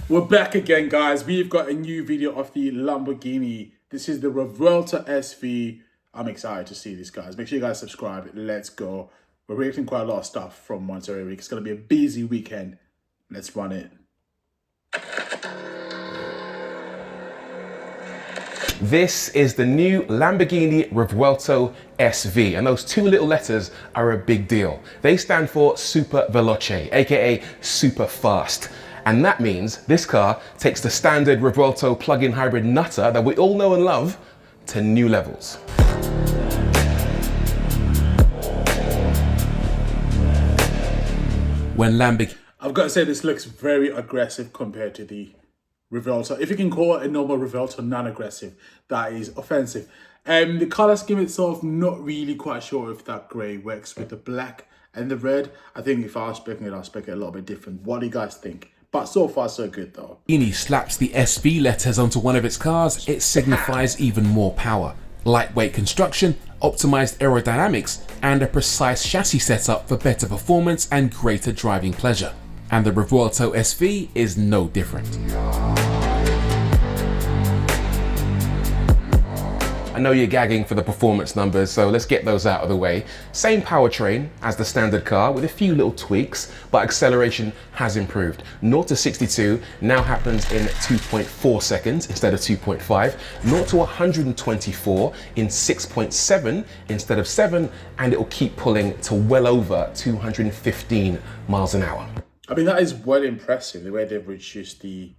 We're back again, guys. We've got a new video of the Lamborghini. This is the Revuelto SV. I'm excited to see this, guys. Make sure you guys subscribe. Let's go. We're reacting quite a lot of stuff from Monterey Week. It's going to be a busy weekend. Let's run it. This is the new Lamborghini Revuelto SV, and those two little letters are a big deal. They stand for Super Veloce, aka super fast. And that means this car takes the standard Revuelto plug-in hybrid nutter that we all know and love to new levels. I've got to say, this looks very aggressive compared to the Revuelto. If you can call a normal Revuelto non-aggressive, that is offensive. The color scheme itself, not really quite sure if that grey works with the black and the red. I think if I was speccing it, I'll spec it a little bit different. What do you guys think? But so far, so good though. Lamborghini slaps the SV letters onto one of its cars, it signifies even more power. Lightweight construction, optimized aerodynamics, and a precise chassis setup for better performance and greater driving pleasure. And the Revuelto SV is no different. I know you're gagging for the performance numbers, so let's get those out of the way. Same powertrain as the standard car with a few little tweaks, but acceleration has improved. 0 to 62 now happens in 2.4 seconds instead of 2.5. 0 to 124 in 6.7 instead of 7, and it will keep pulling to well over 215 miles an hour. I mean, that is well impressive, the way they've reduced the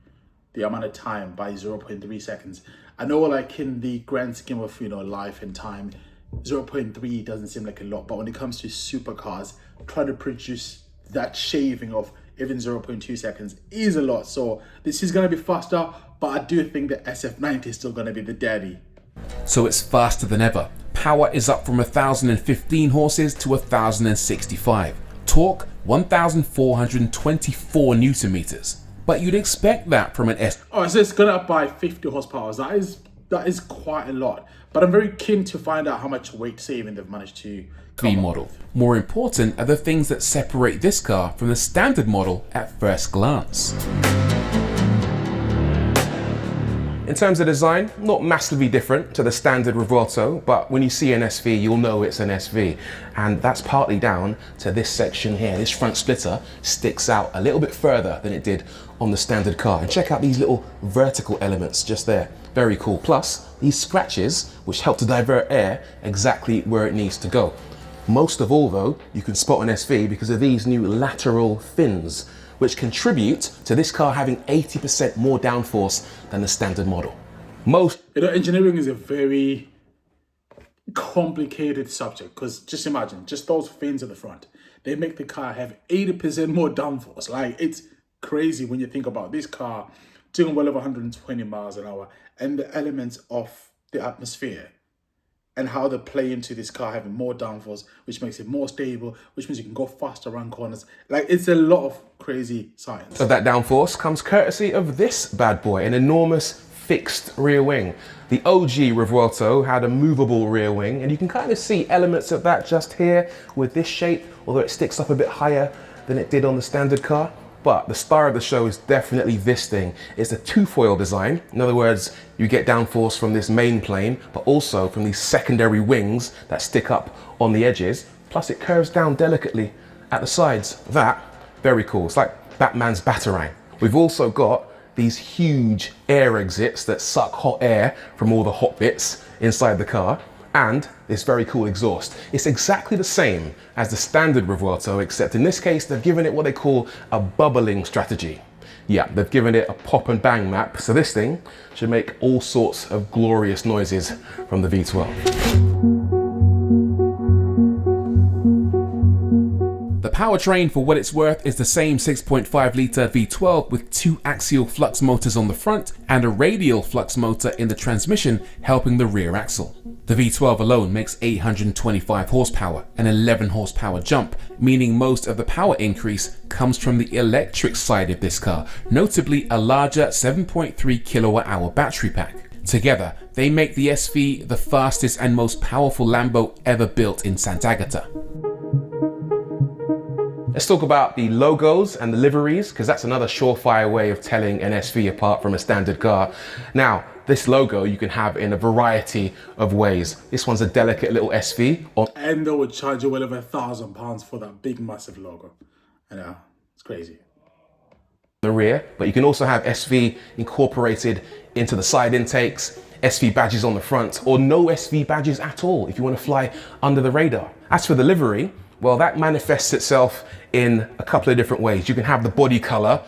amount of time by 0.3 seconds. I know, like, in the grand scheme of, life and time, 0.3 doesn't seem like a lot, but when it comes to supercars, trying to produce that shaving of even 0.2 seconds is a lot. So this is going to be faster, but I do think the SF90 is still going to be the daddy. So it's faster than ever. Power is up from 1,015 horses to 1,065. Torque, 1,424 Newton meters. But you'd expect that from an S. Oh, so it's gone up by 50 horsepower. That is quite a lot. But I'm very keen to find out how much weight saving they've managed to come model. More important are the things that separate this car from the standard model at first glance. In terms of design, not massively different to the standard Revuelto, but when you see an SV, you'll know it's an SV. And that's partly down to this section here. This front splitter sticks out a little bit further than it did on the standard car. And check out these little vertical elements just there. Very cool. Plus, these scratches, which help to divert air exactly where it needs to go. Most of all though, you can spot an SV because of these new lateral fins, which contribute to this car having 80% more downforce than the standard model. Engineering is a very complicated subject, because just imagine, just those fins at the front, they make the car have 80% more downforce. Like, it's crazy when you think about this car doing well over 120 miles an hour, and the elements of the atmosphere and how they play into this car having more downforce, which makes it more stable, which means you can go faster around corners. Like, it's a lot of crazy science. So that downforce comes courtesy of this bad boy, an enormous fixed rear wing. The OG Revuelto had a movable rear wing, and you can kind of see elements of that just here with this shape, although it sticks up a bit higher than it did on the standard car. But the star of the show is definitely this thing. It's a two-foil design. In other words, you get downforce from this main plane, but also from these secondary wings that stick up on the edges. Plus it curves down delicately at the sides. That, very cool. It's like Batman's Batarang. We've also got these huge air exits that suck hot air from all the hot bits inside the car. And this very cool exhaust. It's exactly the same as the standard Revuelto, except in this case, they've given it what they call a bubbling strategy. Yeah, they've given it a pop and bang map, so this thing should make all sorts of glorious noises from the V12. The powertrain, for what it's worth, is the same 6.5 litre V12 with 2 axial flux motors on the front and a radial flux motor in the transmission helping the rear axle. The V12 alone makes 825 horsepower, an 11 horsepower jump, meaning most of the power increase comes from the electric side of this car, notably a larger 7.3 kilowatt hour battery pack. Together, they make the SV the fastest and most powerful Lambo ever built in Sant'Agata. Let's talk about the logos and the liveries, because that's another surefire way of telling an SV apart from a standard car. Now, this logo you can have in a variety of ways. This one's a delicate little SV. And they would charge you well over £1,000 for that big, massive logo. I know, it's crazy. The rear, but you can also have SV incorporated into the side intakes, SV badges on the front, or no SV badges at all if you want to fly under the radar. As for the livery, well, that manifests itself in a couple of different ways. You can have the body color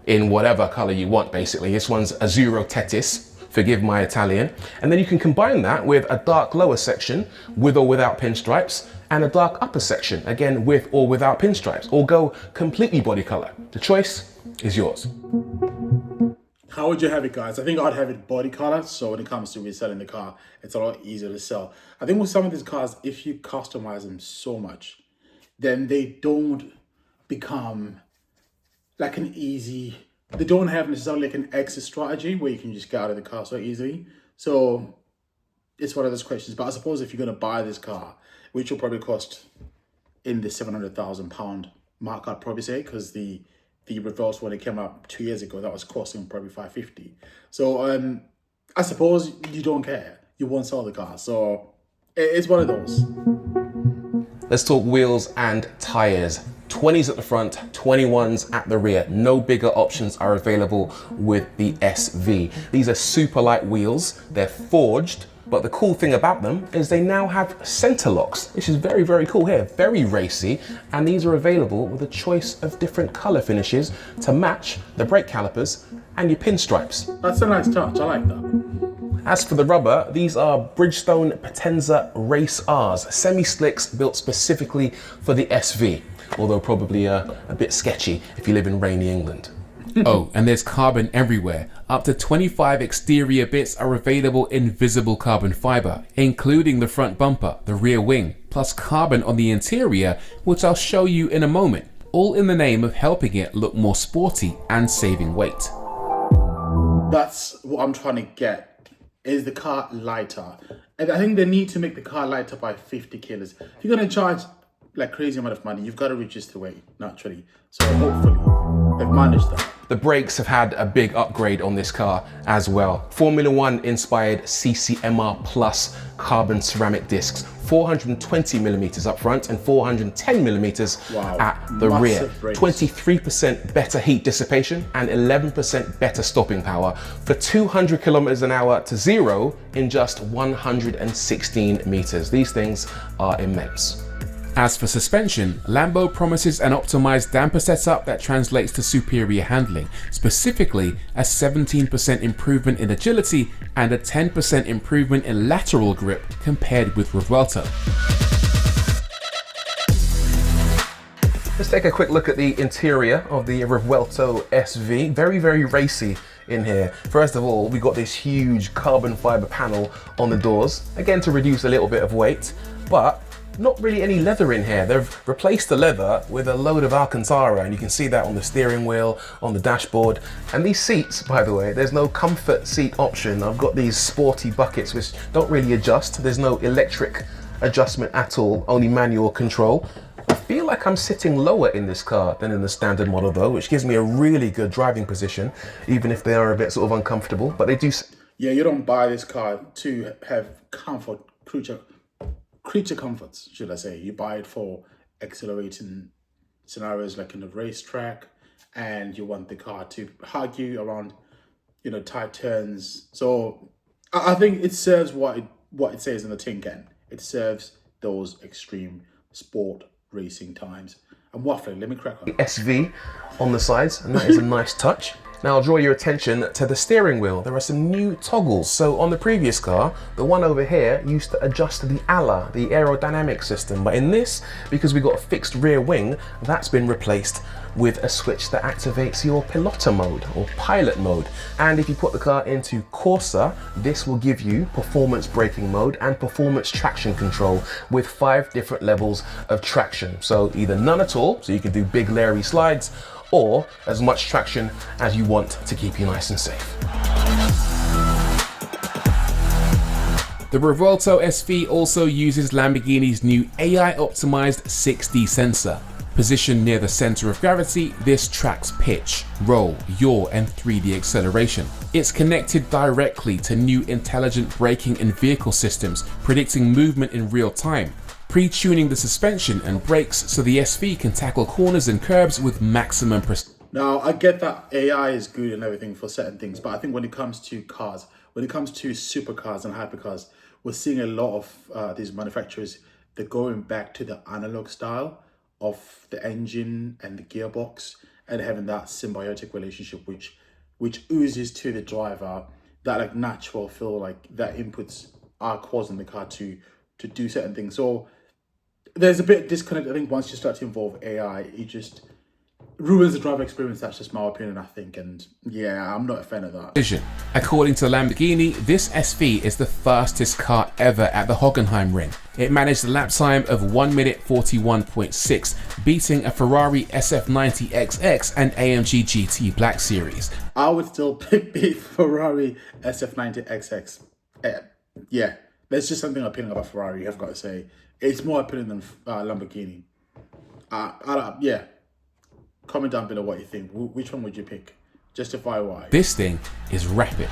in whatever color you want, basically. This one's Azzurro Tetis, forgive my Italian. And then you can combine that with a dark lower section with or without pinstripes, and a dark upper section, again, with or without pinstripes, or go completely body color. The choice is yours. How would you have it, guys? I think I'd have it body color, so when it comes to reselling the car, it's a lot easier to sell. I think with some of these cars, if you customize them so much, then they don't become like an easy, they don't have necessarily like an exit strategy where you can just get out of the car so easily. So it's one of those questions. But I suppose if you're going to buy this car, which will probably cost in the £700,000 mark, I'd probably say, because the Revuelto, when it came out 2 years ago, that was costing probably $550. So I suppose you don't care. You won't sell the car. So it's one of those. Let's talk wheels and tires. 20s at the front, 21s at the rear. No bigger options are available with the SV. These are super light wheels. They're forged, but the cool thing about them is they now have center locks. This is very, very cool here, very racy. And these are available with a choice of different color finishes to match the brake calipers and your pinstripes. That's a nice touch, I like that. As for the rubber, these are Bridgestone Potenza Race Rs, semi-slicks built specifically for the SV, although probably a bit sketchy if you live in rainy England. Oh, and there's carbon everywhere. Up to 25 exterior bits are available in visible carbon fiber, including the front bumper, the rear wing, plus carbon on the interior, which I'll show you in a moment, all in the name of helping it look more sporty and saving weight. That's what I'm trying to get. Is the car lighter? And I think they need to make the car lighter by 50 kilos. If you're going to charge like crazy amount of money, you've got to reduce the weight naturally. So hopefully they've managed that. The brakes have had a big upgrade on this car as well. Formula One inspired CCMR Plus carbon ceramic discs, 420 millimeters up front and 410 millimeters at the rear. 23% better heat dissipation and 11% better stopping power for 200 kilometers an hour to 0 in just 116 meters. These things are immense. As for suspension, Lambo promises an optimized damper setup that translates to superior handling, specifically a 17% improvement in agility and a 10% improvement in lateral grip compared with Revuelto. Let's take a quick look at the interior of the Revuelto SV. Very, very racy in here. First of all, we got this huge carbon fiber panel on the doors, again to reduce a little bit of weight, but not really any leather in here. They've replaced the leather with a load of Alcantara, and you can see that on the steering wheel, on the dashboard. And these seats, by the way, there's no comfort seat option. I've got these sporty buckets which don't really adjust. There's no electric adjustment at all, only manual control. I feel like I'm sitting lower in this car than in the standard model though, which gives me a really good driving position, even if they are a bit sort of uncomfortable, but they do. Yeah, you don't buy this car to have comfort, creature comforts, should I say. You buy it for accelerating scenarios like in a racetrack, and you want the car to hug you around, you know, tight turns. So I think it serves what it says in the tin can. It serves those extreme sport racing times. I'm waffling, let me crack on. SV on the sides, and that is a nice touch. Now I'll draw your attention to the steering wheel. There are some new toggles. So on the previous car, the one over here used to adjust the ALA, the aerodynamic system. But in this, because we got a fixed rear wing, that's been replaced with a switch that activates your pilota mode or pilot mode. And if you put the car into Corsa, this will give you performance braking mode and performance traction control with 5 different levels of traction. So either none at all, so you can do big Larry slides, or as much traction as you want to keep you nice and safe. The Revuelto SV also uses Lamborghini's new AI-optimized 6D sensor, Positioned near the center of gravity, this tracks pitch, roll, yaw, and 3D acceleration. It's connected directly to new intelligent braking and vehicle systems, predicting movement in real time, pre-tuning the suspension and brakes so the SV can tackle corners and curbs with maximum precision. Now, I get that AI is good and everything for certain things, but I think when it comes to cars, when it comes to supercars and hypercars, we're seeing a lot of these manufacturers, they're going back to the analog style of the engine and the gearbox and having that symbiotic relationship which oozes to the driver, that like natural feel, like that inputs are causing the car to do certain things. So there's a bit of disconnect. I think once you start to involve AI, it just ruins the driver experience. That's just my opinion, I think, and yeah, I'm not a fan of that. According to Lamborghini, this SV is the fastest car ever at the Hockenheimring. It managed a lap time of 1 minute 41.6, beating a Ferrari SF90XX and AMG GT Black Series. I would still pick the Ferrari SF90XX. Yeah, there's just something appealing about Ferrari, I've got to say. It's more appealing than Lamborghini. Yeah. Comment down below what you think. Which one would you pick? Justify why. This thing is rapid.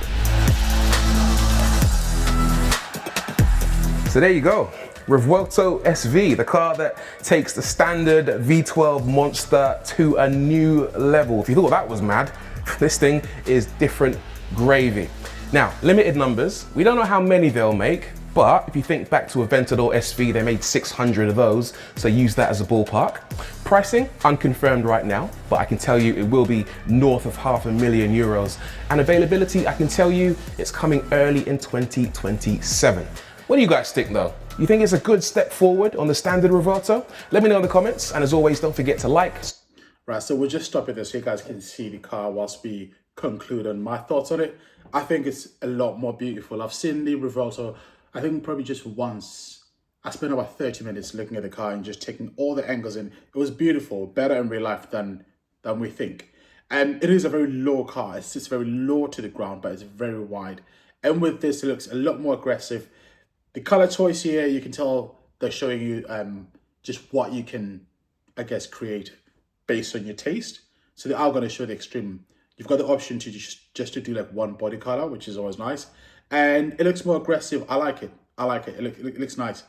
So there you go. Revuelto SV, the car that takes the standard V12 monster to a new level. If you thought that was mad, this thing is different gravy. Now, limited numbers. We don't know how many they'll make, but if you think back to Aventador SV, they made 600 of those, so use that as a ballpark. Pricing, unconfirmed right now, but I can tell you it will be north of €500,000. And availability, I can tell you it's coming early in 2027. What do you guys think though? You think it's a good step forward on the standard Revuelto? Let me know in the comments, and as always, don't forget to like. Right, so we'll just stop it there so you guys can see the car whilst we conclude on my thoughts on it. I think it's a lot more beautiful. I've seen the Revuelto, I think probably just once. I spent about 30 minutes looking at the car and just taking all the angles in. It was beautiful, better in real life than we think. And it is a very low car. It sits very low to the ground, but it's very wide. And with this, it looks a lot more aggressive. The color choice here, you can tell they're showing you just what you can, I guess, create based on your taste. So they are going to show the extreme. You've got the option to just to do like one body color, which is always nice. And it looks more aggressive. I like it. I like it. It looks nice.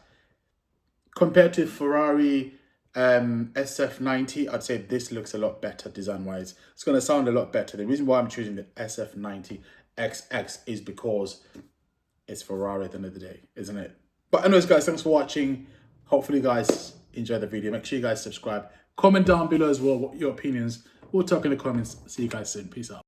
Compared to Ferrari SF90, I'd say this looks a lot better design-wise. It's going to sound a lot better. The reason why I'm choosing the SF90XX is because it's Ferrari at the end of the day, isn't it? But anyways, guys, thanks for watching. Hopefully, you guys enjoyed the video. Make sure you guys subscribe. Comment down below as well what your opinions. We'll talk in the comments. See you guys soon. Peace out.